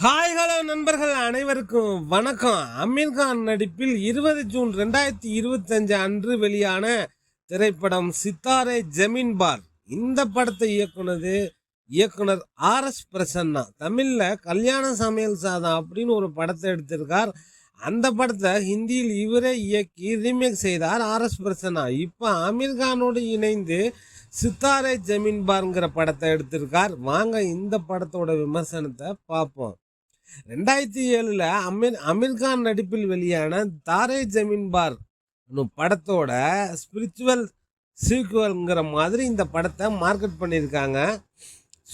Hi hello நண்பர்கள் அனைவருக்கும் வணக்கம். அமீர் கான் நடிப்பில் 20 ஜூன் 2025 அன்று வெளியான திரைப்படம் சித்தாரே ஜமீன் பார். இந்த படத்தை இயக்குனர் RS பிரசன்னா. தமிழில் கல்யாண சமையல் சாதம் அப்படின்னு ஒரு படத்தை எடுத்திருக்கார். அந்த படத்தை ஹிந்தியில் இவரே இயக்கி ரீமேக் செய்தார் RS பிரசன்னா. இப்போ அமீர் கானோடு இணைந்து சித்தாரே ஜமீன் பார்ங்கிற படத்தை எடுத்திருக்கார். வாங்க இந்த படத்தோட விமர்சனத்தை பார்ப்போம். 2007 அமீர் கான் நடிப்பில் வெளியான தாரே ஜமீன் பார் படத்தோட ஸ்பிரிச்சுவல் சீக்குவல்ங்கிற மாதிரி இந்த படத்தை மார்க்கெட் பண்ணியிருக்காங்க.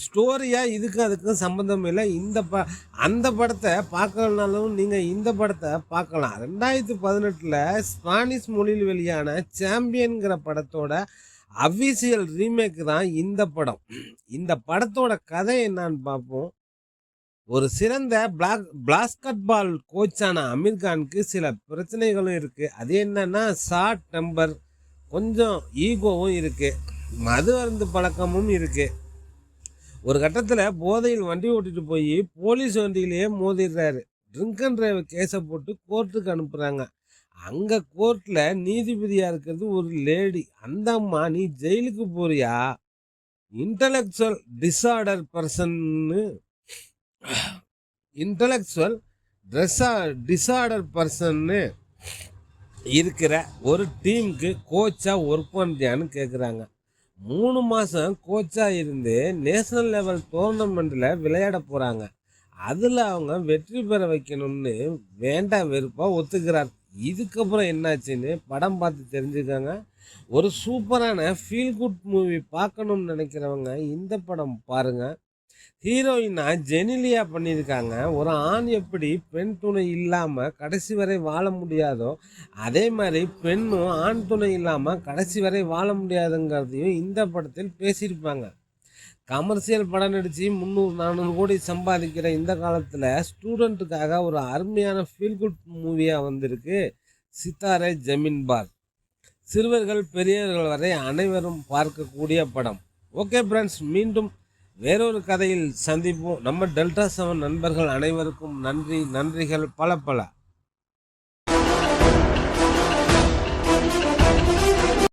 ஸ்டோரியாக அதுக்கும் சம்மந்தம் இல்லை. அந்த படத்தை பார்க்கலனாலும் நீங்கள் இந்த படத்தை பார்க்கலாம். 2018 ஸ்பானிஷ் மொழியில் வெளியான சாம்பியன்கிற படத்தோட அஃபிஷியல் ரீமேக் தான் இந்த படம். இந்த படத்தோட கதை என்னன்னு பார்ப்போம். ஒரு சிறந்த பாஸ்கெட் பால் கோச்சான அமீர் கானுக்கு சில பிரச்சனைகளும் இருக்குது. அது என்னன்னா ஷார்ட் டெம்பர், கொஞ்சம் ஈகோவும் இருக்குது, மது அருந்து பழக்கமும் இருக்குது. ஒரு கட்டத்தில் போதையில் வண்டி ஓட்டிட்டு போய் போலீஸ் வண்டியிலேயே மோதிடுறாரு. ட்ரிங்க் அண்ட் டிரைவ் கேஸை போட்டு கோர்ட்டுக்கு அனுப்புகிறாங்க. அங்கே கோர்ட்டில் நீதிபதியாக இருக்கிறது ஒரு லேடி. அந்த அம்மா, நீ ஜெயிலுக்கு போறியா, இன்டலெக்சுவல் டிசார்டர் பர்சன்னு இருக்கிற ஒரு டீமுக்கு கோச்சாக ஒர்க் பண்ணுறியான்னு கேட்குறாங்க. 3 மாதம் கோச்சாக இருந்து நேஷனல் லெவல் டோர்னமெண்ட்டில் விளையாட போகிறாங்க. அதில் அவங்க வெற்றி பெற வைக்கணும்னு வெறுப்பாக ஒத்துக்கிறார். இதுக்கப்புறம் என்னாச்சுன்னு படம் பார்த்து தெரிஞ்சுக்காங்க. ஒரு சூப்பரான ஃபீல் குட் மூவி பார்க்கணும்னு நினைக்கிறவங்க இந்த படம் பாருங்கள். ஹீரோயினா ஜெனிலியா பண்ணியிருக்காங்க. ஒரு ஆண் எப்படி பெண் துணை இல்லாமல் கடைசி வரை வாழ முடியாதோ, அதே மாதிரி பெண்ணும் ஆண் துணை இல்லாமல் கடைசி வரை வாழ முடியாதுங்கிறதையும் இந்த படத்தில் பேசியிருப்பாங்க. கமர்ஷியல் படம் நடித்து 300-400 கோடி சம்பாதிக்கிற இந்த காலத்தில் ஸ்டூடெண்ட்டுக்காக ஒரு அருமையான ஃபீல் குட் மூவியாக வந்திருக்கு சித்தாரே ஜமீன் பார். சிறுவர்கள் பெரியவர்கள் வரை அனைவரும் பார்க்கக்கூடிய படம். ஓகே ஃப்ரெண்ட்ஸ், மீண்டும் வேறொரு கதையில் சந்திப்போம். நம்ம டெல்டா 7 நண்பர்கள் அனைவருக்கும் நன்றிகள் பல.